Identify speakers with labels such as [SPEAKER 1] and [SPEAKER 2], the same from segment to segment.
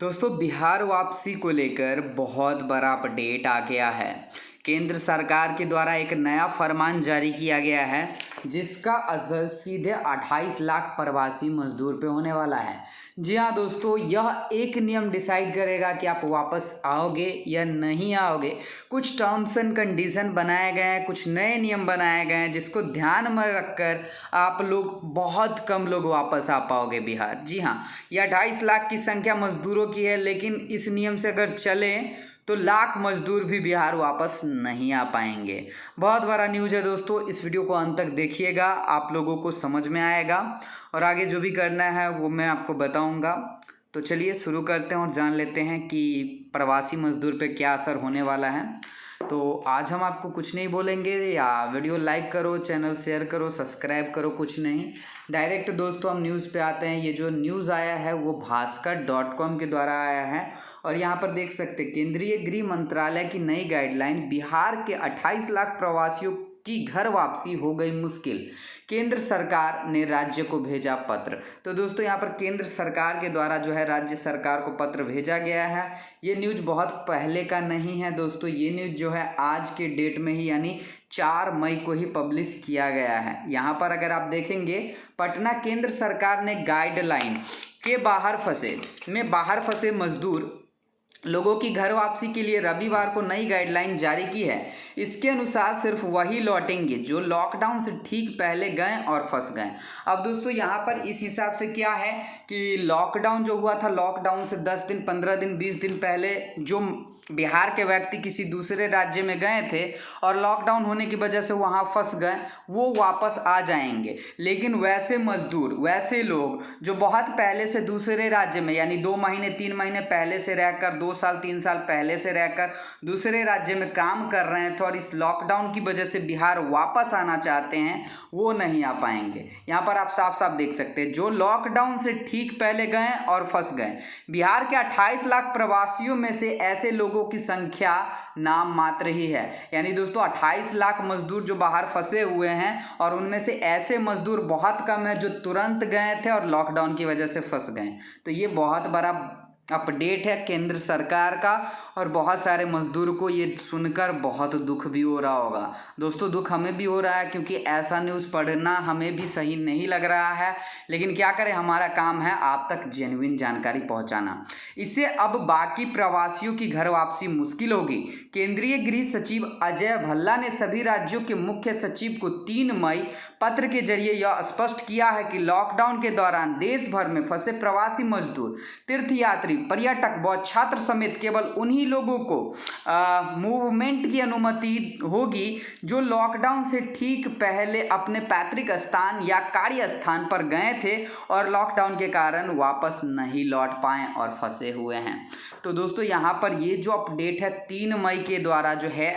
[SPEAKER 1] दोस्तों बिहार वापसी को लेकर बहुत बड़ा अपडेट आ गया है। केंद्र सरकार के द्वारा एक नया फरमान जारी किया गया है जिसका असर सीधे 28 लाख प्रवासी मजदूर पे होने वाला है। जी हाँ दोस्तों, यह एक नियम डिसाइड करेगा कि आप वापस आओगे या नहीं आओगे। कुछ टर्म्स एंड कंडीशन बनाए गए हैं, कुछ नए नियम बनाए गए हैं जिसको ध्यान में रखकर आप लोग बहुत कम लोग वापस आ पाओगे बिहार। जी हाँ, यह 28 लाख की संख्या मजदूरों की है, लेकिन इस नियम से अगर चले तो लाख मजदूर भी बिहार वापस नहीं आ पाएंगे। बहुत बड़ा न्यूज़ है दोस्तों, इस वीडियो को अंत तक देखिएगा, आप लोगों को समझ में आएगा और आगे जो भी करना है वो मैं आपको बताऊंगा। तो चलिए शुरू करते हैं और जान लेते हैं कि प्रवासी मजदूर पे क्या असर होने वाला है। तो आज हम आपको कुछ नहीं बोलेंगे, या वीडियो लाइक करो, चैनल शेयर करो, सब्सक्राइब करो, कुछ नहीं। डायरेक्ट दोस्तों हम न्यूज़ पे आते हैं। ये जो न्यूज़ आया है वो भास्कर.com के द्वारा आया है और यहाँ पर देख सकते हैं केंद्रीय गृह मंत्रालय की नई गाइडलाइन, बिहार के 28 लाख प्रवासियों की घर वापसी हो गई मुश्किल, केंद्र सरकार ने राज्य को भेजा पत्र। तो दोस्तों यहाँ पर केंद्र सरकार के द्वारा जो है राज्य सरकार को पत्र भेजा गया है। ये न्यूज़ बहुत पहले का नहीं है दोस्तों, ये न्यूज़ जो है आज के डेट में ही यानी 4 मई को ही पब्लिश किया गया है। यहाँ पर अगर आप देखेंगे, पटना केंद्र सरकार ने गाइडलाइन के बाहर फंसे मजदूर लोगों की घर वापसी के लिए रविवार को नई गाइडलाइन जारी की है। इसके अनुसार सिर्फ वही लौटेंगे जो लॉकडाउन से ठीक पहले गए और फंस गए। अब दोस्तों यहाँ पर इस हिसाब से क्या है कि लॉकडाउन जो हुआ था, लॉकडाउन से 10 दिन, 15 दिन, 20 दिन पहले जो बिहार के व्यक्ति किसी दूसरे राज्य में गए थे और लॉकडाउन होने की वजह से वहाँ फंस गए, वो वापस आ जाएंगे। लेकिन वैसे मजदूर, वैसे लोग जो बहुत पहले से दूसरे राज्य में यानी 2 महीने 3 महीने पहले से रहकर, 2 साल 3 साल पहले से रहकर दूसरे राज्य में काम कर रहे थे और इस लॉकडाउन की वजह से बिहार वापस आना चाहते हैं, वो नहीं आ पाएंगे। यहाँ पर आप साफ साफ देख सकते हैं, जो लॉकडाउन से ठीक पहले गए और फंस गए। बिहार के 28 लाख प्रवासियों में से ऐसे लोगों की संख्या नाम मात्र ही है। यानी दोस्तों 28 लाख मजदूर जो बाहर फंसे हुए हैं और उनमें से ऐसे मजदूर बहुत कम है जो तुरंत गए थे और लॉकडाउन की वजह से फंस गए। तो ये बहुत बड़ा अपडेट है केंद्र सरकार का और बहुत सारे मजदूर को ये सुनकर बहुत दुख भी हो रहा होगा। दोस्तों दुख हमें भी हो रहा है क्योंकि ऐसा न्यूज़ पढ़ना हमें भी सही नहीं लग रहा है, लेकिन क्या करें, हमारा काम है आप तक जेन्युइन जानकारी पहुंचाना। इससे अब बाकी प्रवासियों की घर वापसी मुश्किल होगी। केंद्रीय गृह सचिव अजय भल्ला ने सभी राज्यों के मुख्य सचिव को 3 मई पत्र के जरिए यह स्पष्ट किया है कि लॉकडाउन के दौरान देश भर में फंसे प्रवासी मजदूर, तीर्थयात्री, पर्यटक व छात्र समेत केवल उन्हीं लोगों को मूवमेंट की अनुमति होगी जो लॉकडाउन से ठीक पहले अपने पैतृक स्थान या कार्य स्थान पर गए थे और लॉकडाउन के कारण वापस नहीं लौट पाए और फंसे हुए हैं। तो दोस्तों यहाँ पर ये जो अपडेट है 3 मई के द्वारा जो है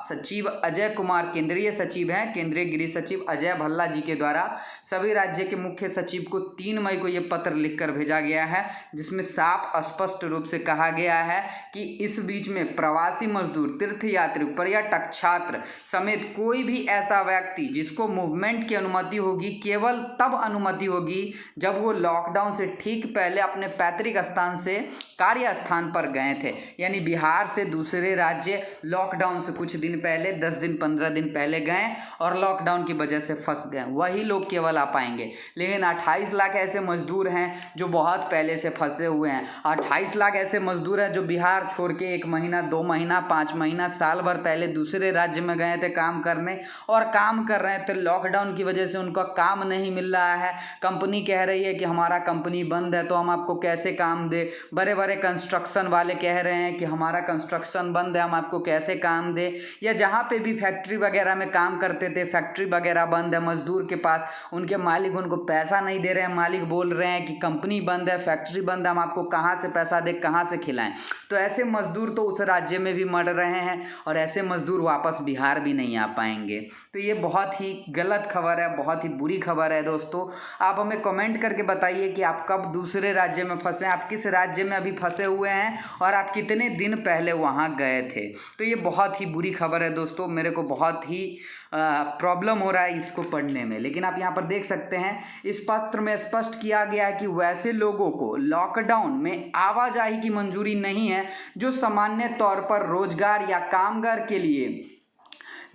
[SPEAKER 1] सचिव अजय कुमार, केंद्रीय सचिव हैं, केंद्रीय गृह सचिव अजय भल्ला जी के द्वारा सभी राज्य के मुख्य सचिव को 3 मई को ये पत्र लिखकर भेजा गया है, जिसमें साफ स्पष्ट रूप से कहा गया है कि इस बीच में प्रवासी मजदूर, तीर्थयात्री, पर्यटक, छात्र समेत कोई भी ऐसा व्यक्ति जिसको मूवमेंट की अनुमति होगी, केवल तब अनुमति होगी जब वो लॉकडाउन से ठीक पहले अपने पैतृक स्थान से कार्य स्थान पर गए थे। यानी बिहार से दूसरे राज्य लॉकडाउन से कुछ दिन पहले, 10 दिन 15 दिन पहले गए और लॉकडाउन की वजह से फंस गए, वही लोग केवल आ पाएंगे। लेकिन 28 लाख ऐसे मजदूर हैं जो बहुत पहले से फंसे हुए हैं। 28 लाख ऐसे मजदूर हैं जो बिहार छोड़ के 1 महीना, 2 महीना, 5 महीना, साल भर पहले दूसरे राज्य में गए थे काम करने और काम कर रहे थे। लॉकडाउन की वजह से उनका काम नहीं मिल रहा है, कंपनी कह रही है कि हमारा कंपनी बंद है तो हम आपको कैसे काम दे। बड़े बड़े कंस्ट्रक्शन वाले कह रहे हैं कि हमारा कंस्ट्रक्शन बंद है, हम आपको कैसे काम दे। या जहाँ पे भी फैक्ट्री वगैरह में काम करते थे, फैक्ट्री वगैरह बंद है, मजदूर के पास उनके मालिक उनको पैसा नहीं दे रहे हैं, मालिक बोल रहे हैं कि कंपनी बंद है, फैक्ट्री बंद है, हम आपको कहाँ से पैसा दे, कहाँ से खिलाएं। तो ऐसे मजदूर तो उस राज्य में भी मर रहे हैं और ऐसे मजदूर वापस बिहार भी नहीं आ पाएंगे। तो ये बहुत ही गलत खबर है, बहुत ही बुरी खबर है दोस्तों। आप हमें कमेंट करके बताइए कि आप कब दूसरे राज्य में फंसे, आप किस राज्य में अभी फंसे हुए हैं और आप कितने दिन पहले वहाँ गए थे। तो ये बहुत ही बुरी खबर है दोस्तों, मेरे को बहुत ही प्रॉब्लम हो रहा है इसको पढ़ने में। लेकिन आप यहाँ पर देख सकते हैं इस पत्र में स्पष्ट किया गया है कि वैसे लोगों को लॉकडाउन में आवाजाही की मंजूरी नहीं है जो सामान्य तौर पर रोजगार या कामगार के लिए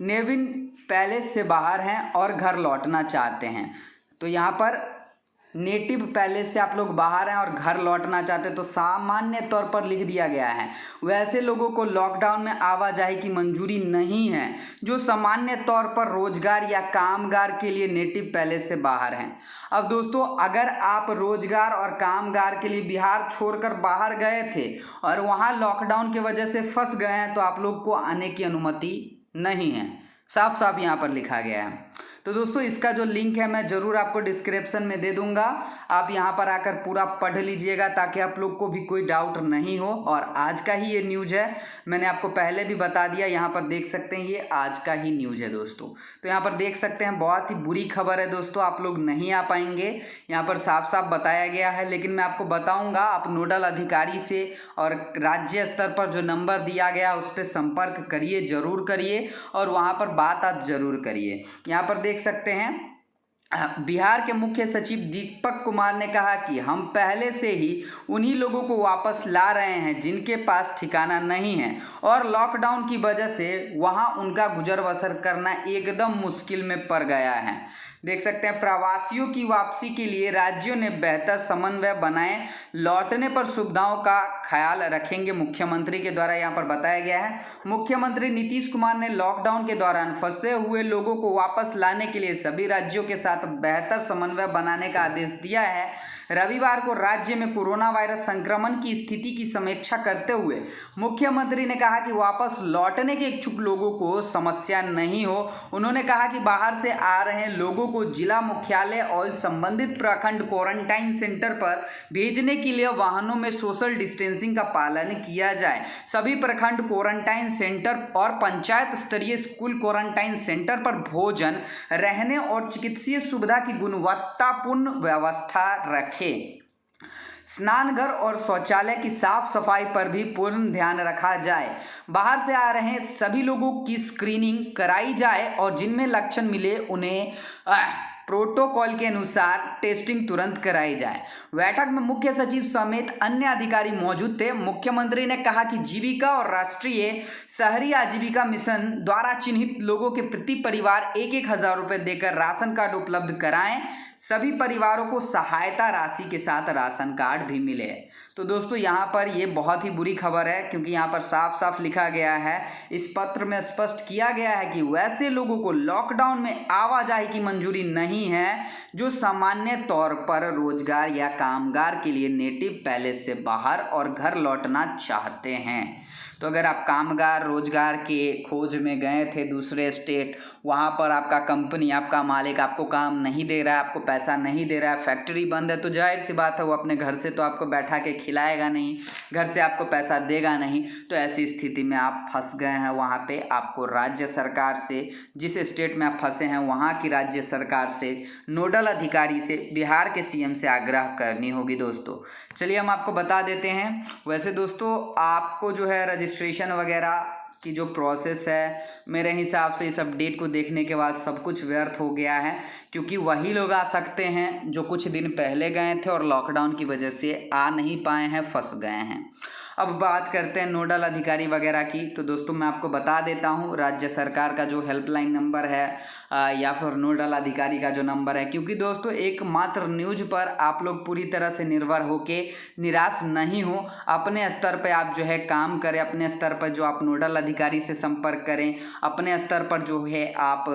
[SPEAKER 1] नेविन पैलेस से बाहर हैं और घर लौटना चाहते हैं। तो यहाँ पर नेटिव पैलेस से आप लोग बाहर हैं और घर लौटना चाहते हैं, तो सामान्य तौर पर लिख दिया गया है वैसे लोगों को लॉकडाउन में आवाजाही की मंजूरी नहीं है जो सामान्य तौर पर रोजगार या कामगार के लिए नेटिव पैलेस से बाहर हैं। अब दोस्तों, अगर आप रोजगार और कामगार के लिए बिहार छोड़कर बाहर गए थे और वहाँ लॉकडाउन की वजह से फंस गए हैं तो आप लोग को आने की अनुमति नहीं है, साफ साफ यहाँ पर लिखा गया है। तो दोस्तों, इसका जो लिंक है मैं ज़रूर आपको डिस्क्रिप्शन में दे दूंगा, आप यहाँ पर आकर पूरा पढ़ लीजिएगा ताकि आप लोग को भी कोई डाउट नहीं हो। और आज का ही ये न्यूज़ है, मैंने आपको पहले भी बता दिया, यहाँ पर देख सकते हैं ये आज का ही न्यूज़ है दोस्तों। तो यहाँ पर देख सकते हैं बहुत ही बुरी खबर है दोस्तों, आप लोग नहीं आ पाएंगे, यहाँ पर साफ साफ बताया गया है। लेकिन मैं आपको बताऊँगा, आप नोडल अधिकारी से और राज्य स्तर पर जो नंबर दिया गया उस पर संपर्क करिए, ज़रूर करिए और वहाँ पर बात आप ज़रूर करिए। यहाँ पर देख सकते हैं बिहार के मुख्य सचिव दीपक कुमार ने कहा कि हम पहले से ही उन्हीं लोगों को वापस ला रहे हैं जिनके पास ठिकाना नहीं है और लॉकडाउन की वजह से वहां उनका गुजर बसर करना एकदम मुश्किल में पड़ गया है। देख सकते हैं प्रवासियों की वापसी के लिए राज्यों ने बेहतर समन्वय बनाए, लौटने पर सुविधाओं का ख्याल रखेंगे, मुख्यमंत्री के द्वारा यहाँ पर बताया गया है। मुख्यमंत्री नीतीश कुमार ने लॉकडाउन के दौरान फंसे हुए लोगों को वापस लाने के लिए सभी राज्यों के साथ बेहतर समन्वय बनाने का आदेश दिया है। रविवार को राज्य में कोरोना वायरस संक्रमण की स्थिति की समीक्षा करते हुए मुख्यमंत्री ने कहा कि वापस लौटने के इच्छुक लोगों को समस्या नहीं हो। उन्होंने कहा कि बाहर से आ रहे लोगों को जिला मुख्यालय और संबंधित प्रखंड क्वारंटाइन सेंटर पर भेजने के लिए वाहनों में सोशल डिस्टेंसिंग का पालन किया जाए। सभी प्रखंड क्वारंटाइन सेंटर और पंचायत स्तरीय स्कूल क्वारंटाइन सेंटर पर भोजन, रहने और चिकित्सीय सुविधा की गुणवत्तापूर्ण व्यवस्था रखें। स्नानघर और शौचालय की साफ सफाई पर भी पूर्ण ध्यान रखा जाए। बाहर से आ रहे सभी लोगों की स्क्रीनिंग कराई जाए और जिनमें लक्षण मिले उन्हें प्रोटोकॉल के अनुसार टेस्टिंग तुरंत कराई जाए। बैठक में मुख्य सचिव समेत अन्य अधिकारी मौजूद थे। मुख्यमंत्री ने कहा कि जीविका और राष्ट्रीय शहरी आजीविका मिशन द्वारा चिन्हित लोगों के प्रति परिवार 1,000 रुपये देकर राशन कार्ड उपलब्ध कराएं। सभी परिवारों को सहायता राशि के साथ राशन कार्ड भी मिले। तो दोस्तों, यहाँ पर ये बहुत ही बुरी खबर है क्योंकि यहाँ पर साफ साफ लिखा गया है, इस पत्र में स्पष्ट किया गया है कि वैसे लोगों को लॉकडाउन में आवाजाही की मंजूरी नहीं है जो सामान्य तौर पर रोजगार या कामगार के लिए नेटिव पैलेस से बाहर और घर लौटना चाहते हैं। तो अगर आप कामगार रोजगार के खोज में गए थे दूसरे स्टेट, वहाँ पर आपका कंपनी, आपका मालिक आपको काम नहीं दे रहा है, आपको पैसा नहीं दे रहा है, फैक्ट्री बंद है, तो जाहिर सी बात है वो अपने घर से तो आपको बैठा के खिलाएगा नहीं, घर से आपको पैसा देगा नहीं। तो ऐसी स्थिति में आप फंस गए हैं, वहाँ पे आपको राज्य सरकार से, जिस स्टेट में आप फंसे हैं वहाँ की राज्य सरकार से, नोडल अधिकारी से, बिहार के सीएम से आग्रह करनी होगी दोस्तों। चलिए हम आपको बता देते हैं। वैसे दोस्तों, आपको जो है रजिस्ट्रेशन वगैरह की जो प्रोसेस है, मेरे हिसाब से इस अपडेट को देखने के बाद सब कुछ व्यर्थ हो गया है क्योंकि वही लोग आ सकते हैं जो कुछ दिन पहले गए थे और लॉकडाउन की वजह से आ नहीं पाए हैं, फंस गए हैं। अब बात करते हैं नोडल अधिकारी वगैरह की। तो दोस्तों, मैं आपको बता देता हूँ राज्य सरकार का जो हेल्पलाइन नंबर है या फिर नोडल अधिकारी का जो नंबर है, क्योंकि दोस्तों एकमात्र न्यूज़ पर आप लोग पूरी तरह से निर्भर होके निराश नहीं हो। अपने स्तर पर आप जो है काम करें, अपने स्तर पर जो आप नोडल अधिकारी से संपर्क करें, अपने स्तर पर जो है आप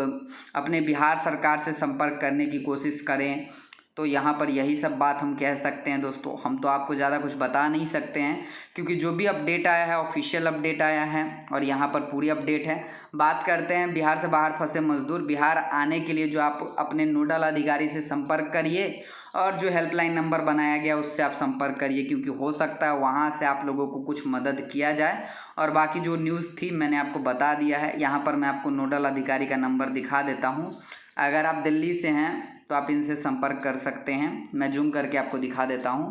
[SPEAKER 1] अपने बिहार सरकार से संपर्क करने की कोशिश करें। तो यहाँ पर यही सब बात हम कह सकते हैं दोस्तों। हम तो आपको ज़्यादा कुछ बता नहीं सकते हैं क्योंकि जो भी अपडेट आया है ऑफिशियल अपडेट आया है और यहाँ पर पूरी अपडेट है। बात करते हैं बिहार से बाहर फंसे मजदूर। बिहार आने के लिए जो आप अपने नोडल अधिकारी से संपर्क करिए और जो हेल्पलाइन नंबर बनाया गया उससे आप संपर्क करिए क्योंकि हो सकता है वहाँ से आप लोगों को कुछ मदद किया जाए। और बाकी जो न्यूज़ थी मैंने आपको बता दिया है। यहाँ पर मैं आपको नोडल अधिकारी का नंबर दिखा देता हूँ। अगर आप दिल्ली से हैं तो आप इनसे संपर्क कर सकते हैं। मैं जूम करके आपको दिखा देता हूँ।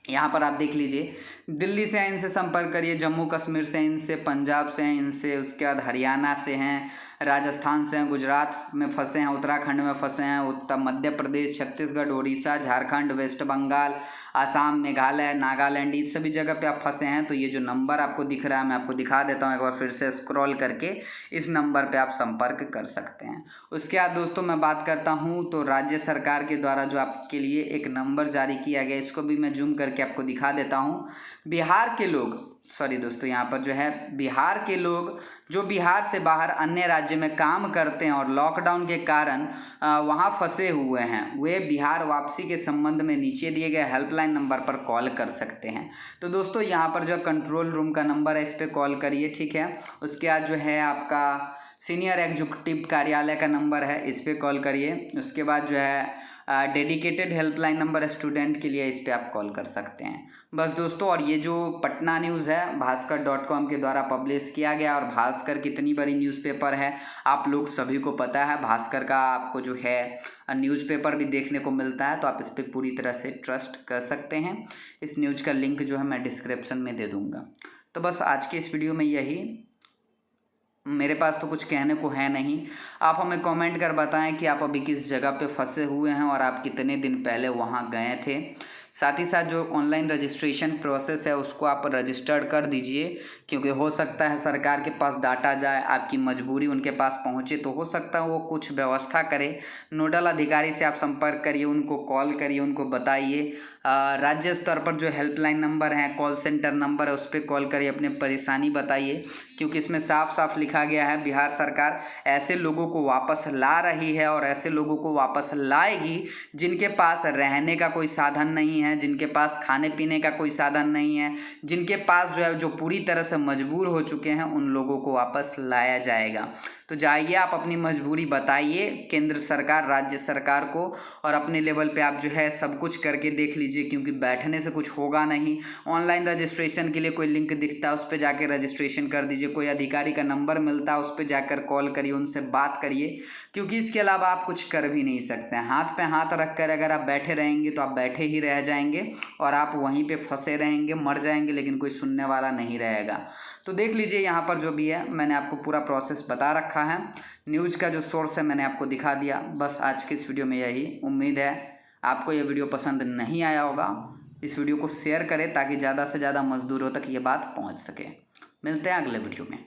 [SPEAKER 1] यहाँ पर आप देख लीजिए, दिल्ली से हैं इनसे संपर्क करिए, जम्मू कश्मीर से इनसे, पंजाब से हैं इनसे, उसके बाद हरियाणा से हैं, राजस्थान से हैं, गुजरात में फंसे हैं, उत्तराखंड में फंसे हैं, उत्तर मध्य प्रदेश, छत्तीसगढ़, उड़ीसा, झारखंड, वेस्ट बंगाल, आसाम, मेघालय, नागालैंड, इस सभी जगह पे आप फंसे हैं। तो ये जो नंबर आपको दिख रहा है मैं आपको दिखा देता हूँ एक बार फिर से स्क्रॉल करके, इस नंबर पे आप संपर्क कर सकते हैं। उसके बाद दोस्तों मैं बात करता हूँ तो राज्य सरकार के द्वारा जो आपके लिए एक नंबर जारी किया गया, इसको भी मैं जूम करके आपको दिखा देता हूँ। बिहार के लोग, सॉरी दोस्तों, यहाँ पर जो है बिहार के लोग जो बिहार से बाहर अन्य राज्य में काम करते हैं और लॉकडाउन के कारण वहाँ फंसे हुए हैं, वे बिहार वापसी के संबंध में नीचे दिए गए हेल्पलाइन नंबर पर कॉल कर सकते हैं। तो दोस्तों यहाँ पर जो कंट्रोल रूम का नंबर है इस पर कॉल करिए, ठीक है। उसके बाद जो है आपका सीनियर एग्जीक्यूटिव कार्यालय का नंबर है, इस पर कॉल करिए। उसके बाद जो है डेडिकेटेड हेल्पलाइन नंबर है स्टूडेंट के लिए, इस पर आप कॉल कर सकते हैं। बस दोस्तों, और ये जो पटना न्यूज़ है भास्कर.com के द्वारा पब्लिश किया गया, और भास्कर कितनी बड़ी न्यूज़पेपर है आप लोग सभी को पता है। भास्कर का आपको जो है न्यूज़पेपर भी देखने को मिलता है, तो आप इस पर पूरी तरह से ट्रस्ट कर सकते हैं। इस न्यूज़ का लिंक जो है मैं डिस्क्रिप्शन में दे दूँगा। तो बस आज की इस वीडियो में यही, मेरे पास तो कुछ कहने को है नहीं। आप हमें कमेंट कर बताएं कि आप अभी किस जगह पे फंसे हुए हैं और आप कितने दिन पहले वहां गए थे। साथ ही साथ जो ऑनलाइन रजिस्ट्रेशन प्रोसेस है उसको आप रजिस्टर्ड कर दीजिए, क्योंकि हो सकता है सरकार के पास डाटा जाए, आपकी मजबूरी उनके पास पहुंचे, तो हो सकता है वो कुछ व्यवस्था करे। नोडल अधिकारी से आप संपर्क करिए, उनको कॉल करिए, उनको बताइए। राज्य स्तर पर जो हेल्पलाइन नंबर है, कॉल सेंटर नंबर है, उस पर कॉल करिए, अपनी परेशानी बताइए, क्योंकि इसमें साफ साफ लिखा गया है बिहार सरकार ऐसे लोगों को वापस ला रही है और ऐसे लोगों को वापस लाएगी जिनके पास रहने का कोई साधन नहीं है, जिनके पास खाने पीने का कोई साधन नहीं है, जिनके पास जो है जो पूरी तरह से मजबूर हो चुके हैं, उन लोगों को वापस लाया जाएगा। तो जाइए आप अपनी मजबूरी बताइए केंद्र सरकार, राज्य सरकार को, और अपने लेवल पे आप जो है सब कुछ करके देख लीजिए, क्योंकि बैठने से कुछ होगा नहीं। ऑनलाइन रजिस्ट्रेशन के लिए कोई लिंक दिखता है उस पर जाकर रजिस्ट्रेशन कर दीजिए, कोई अधिकारी का नंबर मिलता है उस पर जाकर कॉल करिए, उनसे बात करिए, क्योंकि इसके अलावा आप कुछ कर भी नहीं सकते हैं। हाथ पे हाथ रख कर अगर आप बैठे रहेंगे तो आप बैठे ही रह जाएंगे और आप वहीं पे फंसे रहेंगे, मर जाएंगे, लेकिन कोई सुनने वाला नहीं रहेगा। तो देख लीजिए यहाँ पर जो भी है मैंने आपको पूरा प्रोसेस बता रखा है, न्यूज़ का जो सोर्स है मैंने आपको दिखा दिया। बस आज की इस वीडियो में यही, उम्मीद है आपको ये वीडियो पसंद नहीं आया होगा। इस वीडियो को शेयर करें ताकि ज़्यादा से ज़्यादा मजदूरों तक ये बात पहुँच सके। मिलते हैं अगले वीडियो में।